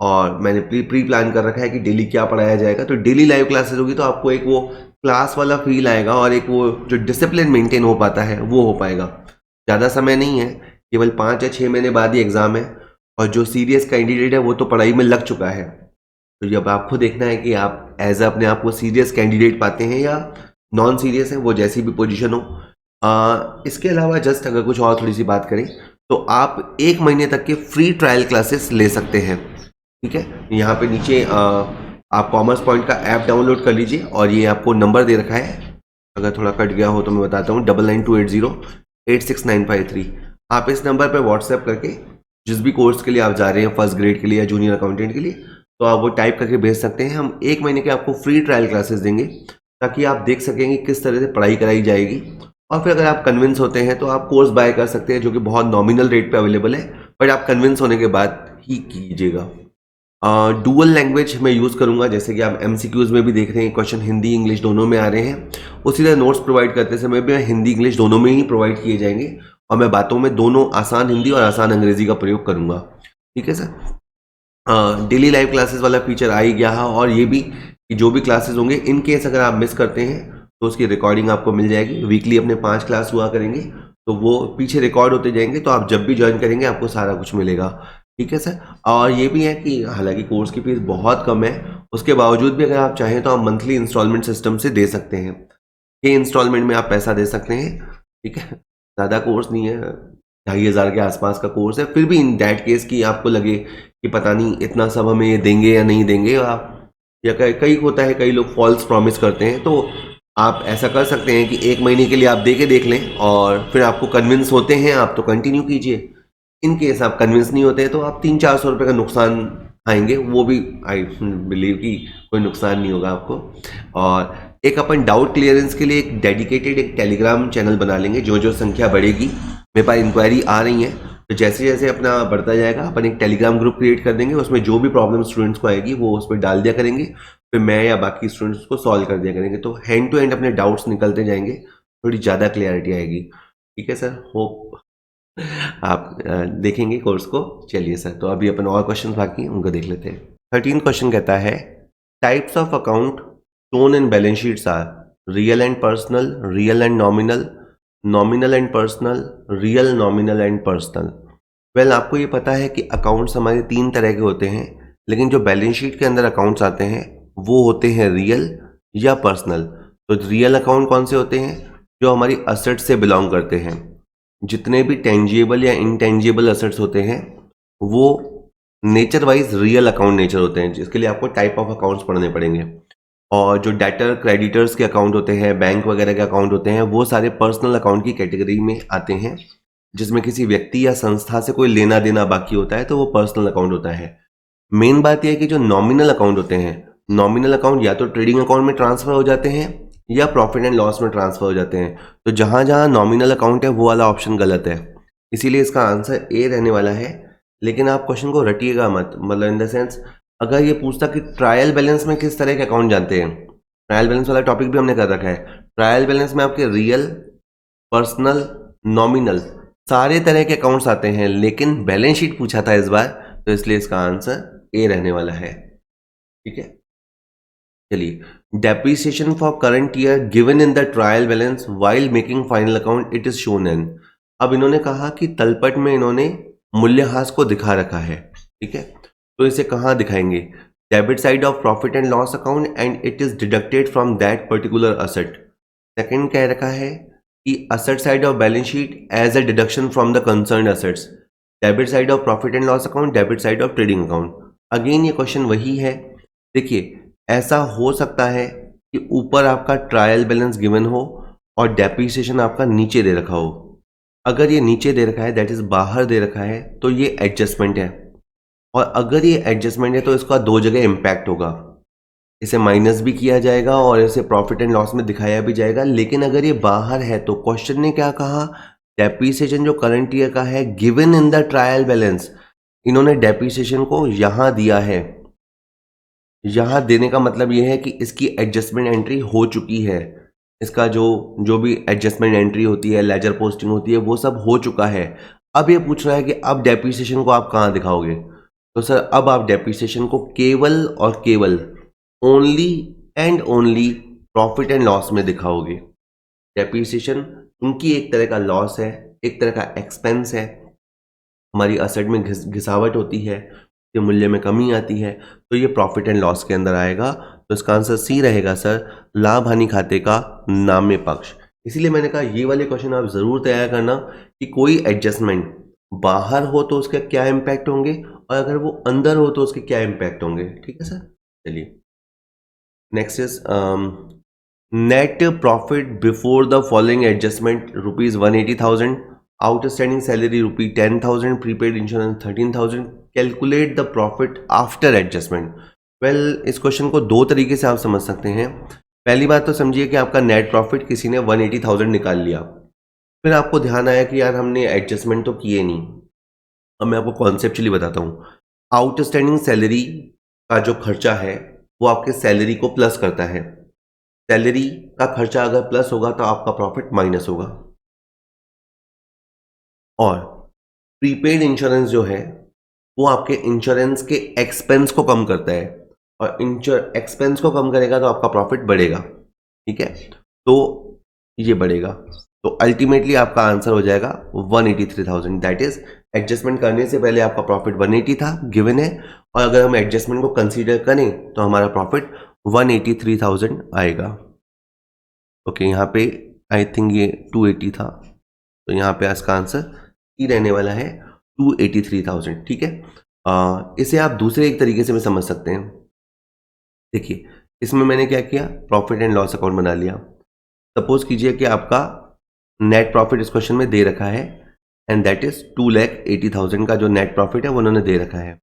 और मैंने प्री प्लान कर रखा है कि डेली क्या पढ़ाया जाएगा। तो डेली लाइव क्लासेस होगी तो आपको एक वो क्लास वाला फील आएगा, और एक वो जो डिसिप्लिन मेंटेन हो पाता है वो हो पाएगा। ज़्यादा समय नहीं है, केवल 5 या 6 महीने बाद ही एग्ज़ाम है, और जो सीरियस कैंडिडेट है वो तो पढ़ाई में लग चुका है। तो जब आपको देखना है कि आप एज अपने आप को सीरियस कैंडिडेट पाते हैं या नॉन सीरियस है, वो जैसी भी पोजीशन हो। इसके अलावा जस्ट अगर कुछ और थोड़ी सी बात करें तो आप 1 महीने तक के फ्री ट्रायल क्लासेस ले सकते हैं, ठीक है। यहाँ पे नीचे आप कॉमर्स पॉइंट का ऐप डाउनलोड कर लीजिए, और ये आपको नंबर दे रखा है, अगर थोड़ा कट गया हो तो मैं बताता हूँ, 9928086953। आप इस नंबर पर व्हाट्सएप करके जिस भी कोर्स के लिए आप जा रहे हैं, फर्स्ट ग्रेड के लिए या जूनियर अकाउंटेंट के लिए, तो आप वो टाइप करके भेज सकते हैं। हम 1 महीने के आपको फ्री ट्रायल क्लासेस देंगे ताकि आप देख सकेंगे किस तरह से पढ़ाई कराई जाएगी। और फिर अगर आप कन्विंस होते हैं तो आप कोर्स बाय कर सकते हैं, जो कि बहुत नॉमिनल रेट पे अवेलेबल है, बट आप कन्विंस होने के बाद ही कीजिएगा। डुअल लैंग्वेज मैं यूज़ करूंगा, जैसे कि आप एमसीक्यूज में भी देख रहे हैं क्वेश्चन हिंदी इंग्लिश दोनों में आ रहे हैं, उसी तरह नोट्स प्रोवाइड करते समय भी हिंदी इंग्लिश दोनों में ही प्रोवाइड किए जाएंगे, और मैं बातों में दोनों आसान हिंदी और आसान अंग्रेजी का प्रयोग करूंगा। ठीक है सर। डेली लाइव क्लासेस वाला फीचर आ ही गया है, और ये भी कि जो भी क्लासेस होंगे, इन केस अगर आप मिस करते हैं तो उसकी रिकॉर्डिंग आपको मिल जाएगी। वीकली अपने 5 क्लास हुआ करेंगे, तो वो पीछे रिकॉर्ड होते जाएंगे, तो आप जब भी ज्वाइन करेंगे आपको सारा कुछ मिलेगा। ठीक है सर। और ये भी है कि हालांकि कोर्स की फीस बहुत कम है, उसके बावजूद भी अगर आप चाहें तो आप मंथली इंस्टॉलमेंट सिस्टम से दे सकते हैं। ये इंस्टॉलमेंट में आप पैसा दे सकते हैं। ठीक है, ज़्यादा कोर्स नहीं है, 2,500 के आसपास का कोर्स है। फिर भी इन दैट केस की आपको लगे कि पता नहीं इतना सब हमें ये देंगे या नहीं देंगे, आप या कई होता है, कई लोग फॉल्स प्रॉमिस करते हैं, तो आप ऐसा कर सकते हैं कि 1 महीने के लिए आप दे के देख लें, और फिर आपको कन्विंस होते हैं आप तो कंटिन्यू कीजिए। इन केस आप कन्विंस नहीं होते तो आप 300-400 रुपये का नुकसान आएंगे, वो भी आई बिलीव कि कोई नुकसान नहीं होगा आपको। और एक अपन डाउट क्लियरेंस के लिए एक डेडिकेटेड एक टेलीग्राम चैनल बना लेंगे। जो जो संख्या बढ़ेगी, मेरे पास इंक्वायरी आ रही है, तो जैसे जैसे अपना बढ़ता जाएगा अपन एक टेलीग्राम ग्रुप क्रिएट कर देंगे, उसमें जो भी प्रॉब्लम स्टूडेंट्स को आएगी वो उस पर डाल दिया करेंगे, फिर मैं या बाकी स्टूडेंट्स को सॉल्व कर दिया करेंगे, तो हैंड टू हैंड अपने डाउट्स निकलते जाएंगे, थोड़ी ज़्यादा क्लियरिटी आएगी। ठीक है सर, होप आप देखेंगे कोर्स को। चलिए सर, तो अभी अपन और क्वेश्चन बाकी हैं, उनको देख लेते हैं। 13 क्वेश्चन कहता है, types of account shown in balance sheets are real and personal, real and nominal, nominal and personal, real nominal and personal. Well, आपको ये पता है कि अकाउंट्स हमारे 3 तरह के होते हैं, लेकिन जो बैलेंस शीट के अंदर अकाउंट्स आते हैं वो होते हैं रियल या पर्सनल। तो रियल अकाउंट कौन से होते हैं? जो हमारी असेट से बिलोंग करते हैं। जितने भी टेंजिबल या इनटेंजिबल असेट्स होते हैं वो nature wise real account nature होते हैं, जिसके लिए आपको टाइप ऑफ अकाउंट्स पढ़ने पड़ेंगे। और जो डेटर क्रेडिटर्स के अकाउंट होते हैं, बैंक वगैरह के अकाउंट होते हैं, वो सारे पर्सनल अकाउंट की कैटेगरी में आते हैं, जिसमें किसी व्यक्ति या संस्था से कोई लेना देना बाकी होता है, तो वो पर्सनल अकाउंट होता है। मेन बात यह है कि जो नॉमिनल अकाउंट होते हैं, नॉमिनल अकाउंट या तो ट्रेडिंग अकाउंट में ट्रांसफर हो जाते हैं या प्रॉफिट एंड लॉस में ट्रांसफर हो जाते हैं। तो जहां जहां नॉमिनल अकाउंट है वो वाला ऑप्शन गलत है, इसीलिए इसका आंसर ए रहने वाला है। लेकिन आप क्वेश्चन को रटिएगा मत, मतलब इन द सेंस, अगर ये पूछता कि ट्रायल बैलेंस में किस तरह के अकाउंट जानते हैं, ट्रायल बैलेंस वाला टॉपिक भी हमने कर रखा है। ट्रायल बैलेंस में आपके रियल, पर्सनल, नॉमिनल सारे तरह के अकाउंट्स आते हैं, लेकिन बैलेंस शीट पूछा था इस बार, तो इसलिए इसका आंसर ए रहने वाला है। ठीक है, चलिए, depreciation for current year given in the trial balance while making final account it is shown in. अब इन्होंने कहा कि तलपट में इन्होंने मूल्यह्रास को दिखा रखा है। ठीक है, तो इसे कहाँ दिखाएंगे? Debit side of profit and loss account and it is deducted from that particular asset. Second कह रखा है कि asset side of balance sheet as a deduction from the concern assets. Debit side of profit and loss account, debit side of trading account. Again ये question वही है। देखिए, ऐसा हो सकता है कि ऊपर आपका ट्रायल बैलेंस गिवन हो और डेप्रिसिएशन आपका नीचे दे रखा हो। अगर ये नीचे दे रखा है, दैट इज बाहर दे रखा है, तो ये एडजस्टमेंट है। और अगर ये एडजस्टमेंट है तो इसका 2 जगह इम्पैक्ट होगा, इसे माइनस भी किया जाएगा और इसे प्रॉफिट एंड लॉस में दिखाया भी जाएगा। लेकिन अगर ये बाहर है तो क्वेश्चन ने क्या कहा? डेप्रिसिएशन जो करंट ईयर का है given in the trial balance, इन्होंने डेप्रिसिएशन को यहां दिया है। यहां देने का मतलब यह है कि इसकी एडजस्टमेंट एंट्री हो चुकी है। इसका जो भी एडजस्टमेंट एंट्री होती है, लेजर पोस्टिंग होती है, वो सब हो चुका है। अब ये पूछ रहा है कि अब डेप्रिसिएशन को आप कहाँ दिखाओगे? तो सर, अब आप डेप्रिसिएशन को केवल और केवल only and only profit and loss में दिखाओगे। डेप्रिसिएशन उनकी एक तरह का लॉस है, एक तरह का एक्सपेंस है। हमारी असेट में घिसावट होती है, के मूल्य में कमी आती है, तो ये प्रॉफिट एंड लॉस के अंदर आएगा। तो इसका आंसर सी रहेगा सर, लाभ हानि खाते का नाम्य पक्ष। इसीलिए मैंने कहा ये वाले क्वेश्चन आप जरूर तैयार करना कि कोई एडजस्टमेंट बाहर हो तो उसके क्या इम्पैक्ट होंगे, और अगर वो अंदर हो तो उसके क्या इम्पैक्ट होंगे। ठीक है सर, चलिए, next is net profit before the following adjustment rupees 180,000, outstanding salary ₹10,000, prepaid insurance 13,000, calculate the profit after adjustment. Well, इस क्वेश्चन को दो तरीके से आप समझ सकते हैं। पहली बात तो समझिए कि आपका नेट प्रॉफिट किसी ने 180,000 निकाल लिया, फिर आपको ध्यान आया कि यार हमने एडजस्टमेंट तो किए नहीं। अब मैं आपको कॉन्सेप्चुअली बताता हूँ। आउटस्टैंडिंग सैलरी का जो खर्चा है वो आपके सैलरी को प्लस करता है। सैलरी का खर्चा अगर प्लस होगा तो आपका प्रॉफिट माइनस होगा। और प्रीपेड इंश्योरेंस जो है वो आपके इंश्योरेंस के एक्सपेंस को कम करता है, और एक्सपेंस को कम करेगा तो आपका प्रॉफिट बढ़ेगा। ठीक है, तो ये बढ़ेगा, तो अल्टीमेटली आपका आंसर हो जाएगा 183,000। दैट इज एडजस्टमेंट करने से पहले आपका प्रॉफिट 180 था, गिवन है, और अगर हम एडजस्टमेंट को कंसीडर करें तो हमारा प्रॉफिट 183,000 आएगा। ओके, यहाँ पे आई थिंक ये 280 था, तो यहाँ पे इसका आंसर ही रहने वाला है 283,000। ठीक है, इसे आप दूसरे एक तरीके से भी समझ सकते हैं। देखिए, इसमें मैंने क्या किया, प्रॉफिट एंड लॉस अकाउंट बना लिया। सपोज कीजिए कि आपका नेट प्रॉफिट इस क्वेश्चन में दे रखा है, एंड दैट इज 2,80,000 का जो नेट प्रॉफिट है वो उन्होंने दे रखा है।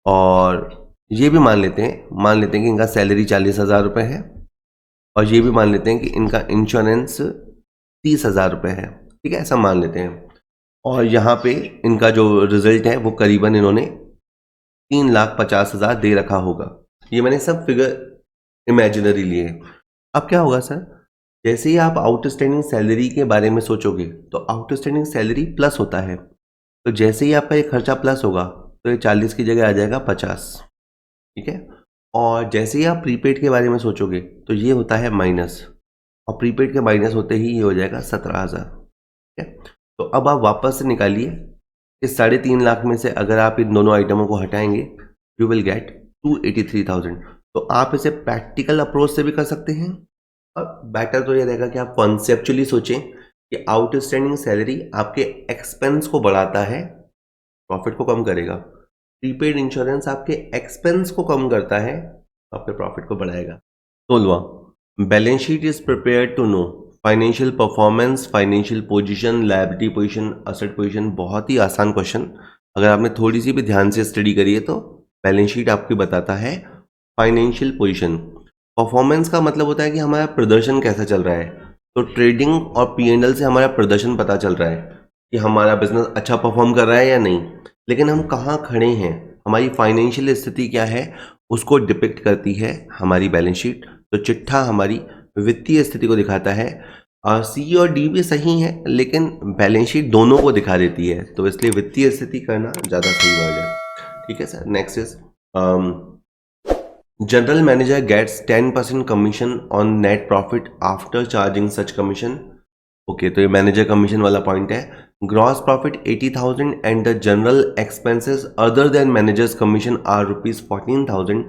और ये भी मान लेते हैं कि इनका सैलरी 40,000 रुपये है, और ये भी मान लेते हैं कि इनका इंश्योरेंस 30,000 रुपये है। ठीक है, ऐसा मान लेते हैं। और यहाँ पे इनका जो रिजल्ट है वो करीबन इन्होंने 3,50,000 दे रखा होगा। ये मैंने सब फिगर इमेजिनरी लिए। अब क्या होगा सर, जैसे ही आप आउटस्टैंडिंग सैलरी के बारे में सोचोगे तो आउटस्टैंडिंग सैलरी प्लस होता है, तो जैसे ही आपका ये खर्चा प्लस होगा तो ये 40 की जगह आ जाएगा 50। ठीक है, और जैसे ही आप प्रीपेड के बारे में सोचोगे तो ये होता है माइनस, और प्रीपेड के माइनस होते ही ये हो जाएगा 17,000। ठीक है, तो अब आप वापस से निकालिए, इस 3.5 लाख में से अगर आप इन दोनों आइटमों को हटाएंगे यू विल गेट 283,000। तो आप इसे प्रैक्टिकल अप्रोच से भी कर सकते हैं, और बेटर तो ये रहेगा कि आप कॉन्सेप्चुअली सोचें कि आउटस्टैंडिंग सैलरी आपके एक्सपेंस को बढ़ाता है, प्रॉफिट को कम करेगा। प्रीपेड इंश्योरेंस आपके एक्सपेंस को कम करता है, आपके प्रॉफिट को बढ़ाएगा। 16वां, balance sheet is prepared to know financial performance, financial position, liability position, asset position. बहुत ही आसान क्वेश्चन, अगर आपने थोड़ी सी भी ध्यान से स्टडी करी है तो बैलेंस शीट आपकी बताता है फाइनेंशियल पोजीशन। परफॉर्मेंस का मतलब होता है कि हमारा प्रदर्शन कैसा चल रहा है, तो ट्रेडिंग और P&L से हमारा प्रदर्शन पता चल रहा है कि हमारा बिजनेस अच्छा परफॉर्म कर रहा है या नहीं। लेकिन हम कहाँ खड़े हैं, हमारी फाइनेंशियल स्थिति क्या है, उसको डिपिक्ट करती है हमारी बैलेंस शीट। तो चिट्ठा हमारी वित्तीय स्थिति को दिखाता है, और सी और डी भी सही है लेकिन बैलेंस शीट दोनों को दिखा देती है, तो इसलिए वित्तीय स्थिति करना ज़्यादा सही वर्ड है। ठीक है sir, next is general manager gets 10% commission on net profit after charging such commission. Okay, तो ये मैनेजर कमीशन वाला पॉइंट है। Gross profit 80,000 and the general expenses other than manager's commission are ₹14,000।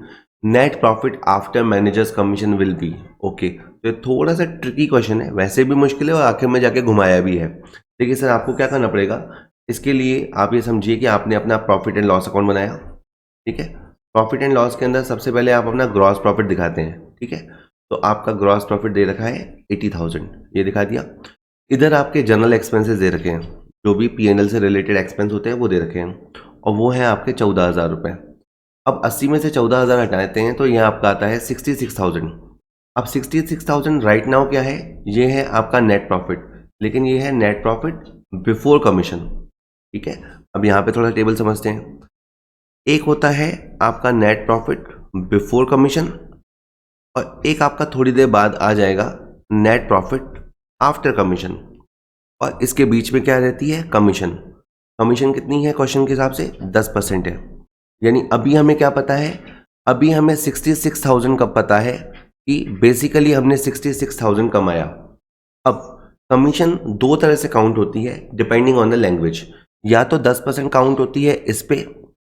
Net profit after manager's commission will be. Okay, तो ये थोड़ा सा tricky question है, वैसे भी मुश्किल है और आखिर में जाके घुमाया भी है। देखिए सर, आपको क्या करना पड़ेगा, इसके लिए आप ये समझिए कि आपने अपना प्रॉफिट एंड लॉस अकाउंट बनाया। ठीक है, प्रॉफिट एंड लॉस के अंदर सबसे पहले आप अपना ग्रॉस प्रॉफिट दिखाते हैं। ठीक है, तो आपका ग्रॉस प्रॉफिट दे रखा है 80,000, ये दिखा दिया। इधर आपके जनरल एक्सपेंसेस दे रखे हैं, जो भी P&L से रिलेटेड एक्सपेंस होते हैं वो दे रखे हैं, और वो है आपके 14,000 रुपये। अब 80 में से 14,000 हटाते हैं तो यहाँ आपका आता है 66,000। अब 66,000 राइट नाउ क्या है, ये है आपका नेट प्रॉफिट, लेकिन ये है नेट प्रॉफिट बिफोर कमीशन। ठीक है, अब यहाँ पे थोड़ा टेबल समझते हैं। एक होता है आपका नेट प्रॉफिट बिफोर कमीशन, और एक आपका थोड़ी देर बाद आ जाएगा नेट प्रॉफिट आफ्टर कमीशन, और इसके बीच में क्या रहती है, कमीशन। कमीशन कितनी है क्वेश्चन के हिसाब से, 10% है। यानी अभी हमें क्या पता है, अभी हमें 66,000 का पता है कि बेसिकली हमने 66,000 कमाया। अब कमीशन दो तरह से काउंट होती है डिपेंडिंग ऑन द लैंग्वेज, या तो 10% काउंट होती है इस पे,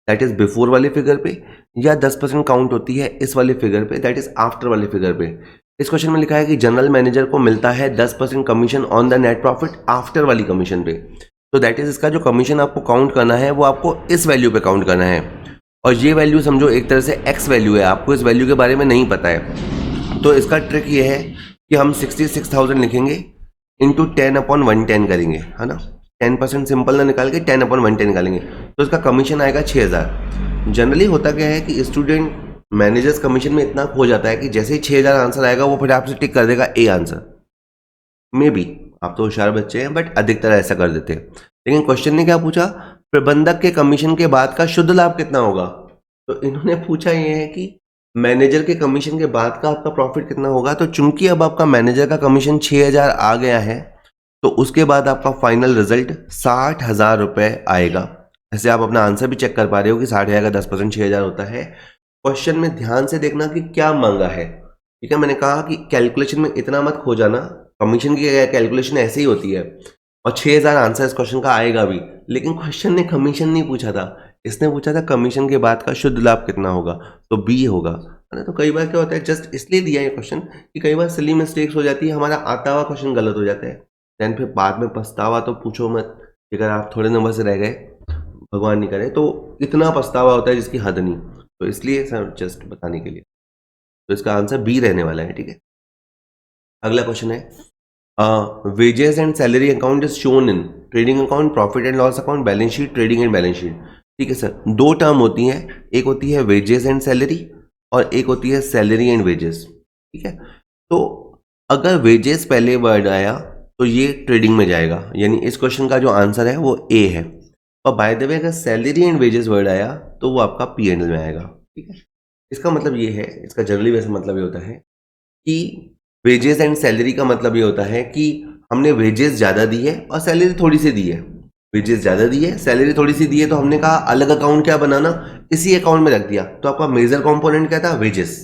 दैट इज बिफोर वाले फिगर पे, या 10% काउंट होती है इस वाले फिगर पे, दैट इज आफ्टर वाले फिगर पे। इस क्वेश्चन में लिखा है कि जनरल मैनेजर को मिलता है 10% commission on the net profit after वाली कमीशन पे, तो दैट इज इसका जो कमीशन आपको काउंट करना है वो आपको इस वैल्यू पे काउंट करना है, और ये वैल्यू समझो एक तरह से एक्स वैल्यू है, आपको इस वैल्यू के बारे में नहीं पता है। तो इसका ट्रिक ये है कि हम 66,000 लिखेंगे इंटू 10/110 करेंगे, है ना। 10% सिंपल ना निकाल के 10/110 निकालेंगे तो इसका कमीशन आएगा 6000। जनरली होता क्या है कि स्टूडेंट मैनेजर्स कमीशन में इतना खो जाता है कि जैसे ही 6000 आंसर आएगा वो फिर आपसे टिक कर देगा ए आंसर। मे बी आप तो होशियार बच्चे हैं बट अधिकतर ऐसा कर देते हैं। लेकिन क्वेश्चन ने क्या पूछा, प्रबंधक के कमीशन के बाद का शुद्ध लाभ कितना होगा। तो इन्होंने पूछा ये है कि मैनेजर के कमीशन के बाद का आपका प्रॉफिट कितना होगा। तो चूंकि अब आपका मैनेजर का कमीशन 6000 आ गया है तो उसके बाद आपका फाइनल रिजल्ट 60,000 रुपए आएगा। ऐसे आप अपना आंसर भी चेक कर पा रहे हो कि 60,000 का 10% 6000 होता है। क्वेश्चन में ध्यान से देखना कि क्या मांगा है। ठीक है, मैंने कहा कि कैलकुलेशन में इतना मत खो जाना, कमीशन की कैलकुलेशन ऐसे ही होती है और 6000 आंसर इस क्वेश्चन का आएगा भी। लेकिन क्वेश्चन ने कमीशन नहीं पूछा था, इसने पूछा था कमीशन के बाद का शुद्ध लाभ कितना होगा, तो बी होगा। है ना। तो कई बार क्या होता है, जस्ट इसलिए दिया ये क्वेश्चन कि कई बार सिली मिस्टेक्स हो जाती है, हमारा आता हुआ क्वेश्चन गलत हो जाता है, देन फिर बाद में पछतावा तो पूछो मत। अगर आप थोड़े नंबर से रह गए, भगवान नहीं करे, तो इतना पछतावा होता है जिसकी हद नहीं। तो इसलिए सर जस्ट बताने के लिए, तो इसका आंसर बी रहने वाला है। ठीक है, अगला क्वेश्चन है, wages and salary account is shown in trading account, profit and loss account, balance sheet, trading and balance sheet. ठीक है सर, दो टर्म होती हैं, एक होती है वेजेस एंड सैलरी और एक होती है सैलरी एंड वेजेस। ठीक है, तो अगर वेजेस पहले वर्ड आया तो ये ट्रेडिंग में जाएगा, यानी इस क्वेश्चन का जो आंसर है वो ए है। और बाय द वे अगर सैलरी एंड वेजेस वर्ड आया तो वो आपका पी एंड एल में आएगा। ठीक है, इसका मतलब ये है, इसका जनरली वैसे मतलब ये होता है कि वेजेस एंड सैलरी का मतलब ये होता है कि हमने वेजेस ज़्यादा दी है और सैलरी थोड़ी सी दी है। वेजेस ज़्यादा दी है, सैलरी थोड़ी सी दी है, तो हमने कहा अलग अकाउंट क्या बनाना, इसी अकाउंट में रख दिया। तो आपका मेजर कंपोनेंट क्या था, वेजेस,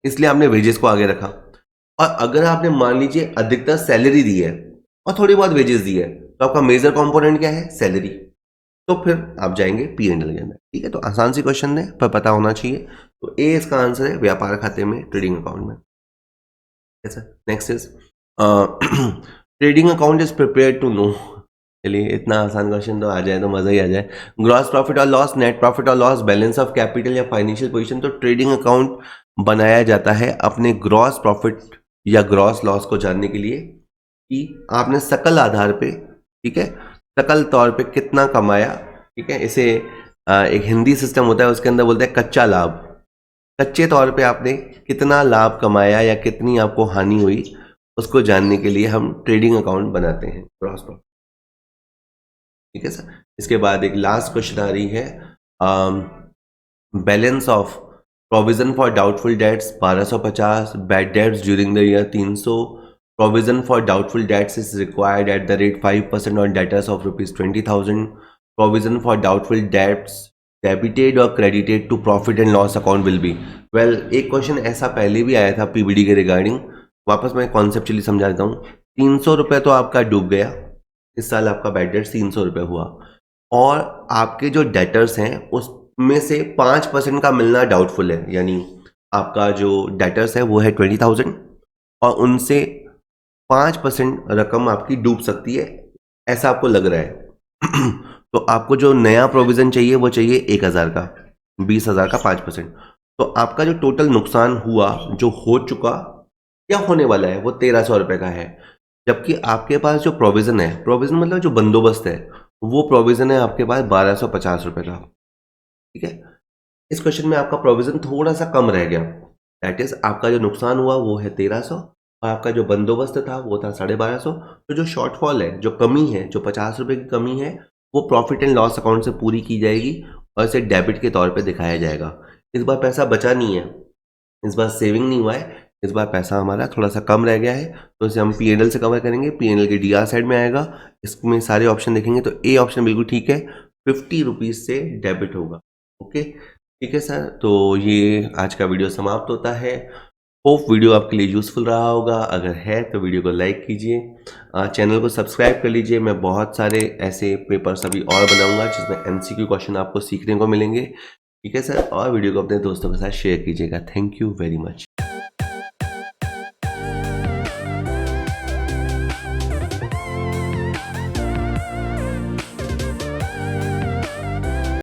इसलिए आपने वेजेस को आगे रखा। और अगर आपने मान लीजिए अधिकतर सैलरी दी है और थोड़ी बहुत वेजेस दी है, तो आपका मेजर कंपोनेंट क्या है, सैलरी, तो फिर आप जाएंगे पी एंड एल के अंदर। ठीक है, तो आसान सी क्वेश्चन है पर पता होना चाहिए। तो ए इसका आंसर है, व्यापार खाते में, ट्रेडिंग अकाउंट में। Next is trading account is prepare to know. चलिए, इतना आसान क्वेश्चन तो आ जाए तो मजा ही आ जाए। ग्रॉस प्रॉफिट और लॉस, नेट प्रॉफिट और लॉस, बैलेंस ऑफ कैपिटल या फाइनेंशियल पोजीशन। तो ट्रेडिंग अकाउंट बनाया जाता है अपने ग्रॉस प्रॉफिट या ग्रॉस लॉस को जानने के लिए कि आपने सकल आधार पे, ठीक है, सकल तौर पे कितना कमाया। ठीक है, इसे एक हिंदी सिस्टम होता है उसके अंदर बोलते हैं कच्चा लाभ। कच्चे तौर पे आपने कितना लाभ कमाया या कितनी आपको हानि हुई, उसको जानने के लिए हम ट्रेडिंग अकाउंट बनाते हैं, ग्रॉस प्रॉफिट। ठीक है सर, इसके बाद एक लास्ट क्वेश्चन आ रही है, balance of provision for doubtful debts 1250, bad debts during the year 300, provision for doubtful debts is required at the rate 5% on debtors of ₹20,000, provision for doubtful debts debited और credited to profit and loss account will be. Well, एक question ऐसा पहले भी आया था PBD के regarding, वापस मैं कॉन्सेप्चुअली समझा देता हूँ। 300 रुपये तो आपका डूब गया, इस साल आपका बैड डेट्स 300 रुपये हुआ, और आपके जो डेटर्स हैं उसमें से 5% का मिलना डाउटफुल है, यानी आपका जो डेटर्स है वो है 20,000 और उनसे 5% रकम आपकी डूब सकती है, ऐसा आपको लग रहा है। तो आपको जो नया प्रोविजन चाहिए वो चाहिए 1000 का, 20,000 का 5%। तो आपका जो टोटल नुकसान हुआ, जो हो चुका या होने वाला है, वो 1300 रुपये का है। जबकि आपके पास जो प्रोविजन है, प्रोविजन मतलब जो बंदोबस्त है, वो प्रोविजन है आपके पास 1250 रुपये का। ठीक है, इस क्वेश्चन में आपका प्रोविजन थोड़ा सा कम रह गया, दैट इज आपका जो नुकसान हुआ वो है 1300 और आपका जो बंदोबस्त था वो था 1250। तो जो शॉर्टफॉल है, जो कमी है, जो 50 रुपये की कमी है, वो प्रॉफिट एंड लॉस अकाउंट से पूरी की जाएगी और इसे डेबिट के तौर पे दिखाया जाएगा। इस बार पैसा बचा नहीं है, इस बार सेविंग नहीं हुआ है, इस बार पैसा हमारा थोड़ा सा कम रह गया है, तो इसे हम पी&एल से कवर करेंगे। पी&एल के डीआर साइड में आएगा, इसमें सारे ऑप्शन देखेंगे तो ए ऑप्शन बिल्कुल ठीक है, 50 रुपीज़ से डेबिट होगा। ओके, ठीक है सर, तो ये आज का वीडियो समाप्त होता है। होप वीडियो आपके लिए यूज़फुल रहा होगा, अगर है तो वीडियो को लाइक कीजिए, चैनल को सब्सक्राइब कर लीजिए। मैं बहुत सारे ऐसे पेपर्स अभी और बनाऊंगा जिसमें एमसीक्यू क्वेश्चन आपको सीखने को मिलेंगे। ठीक है सर, और वीडियो को अपने दोस्तों के साथ शेयर कीजिएगा। Thank you very much.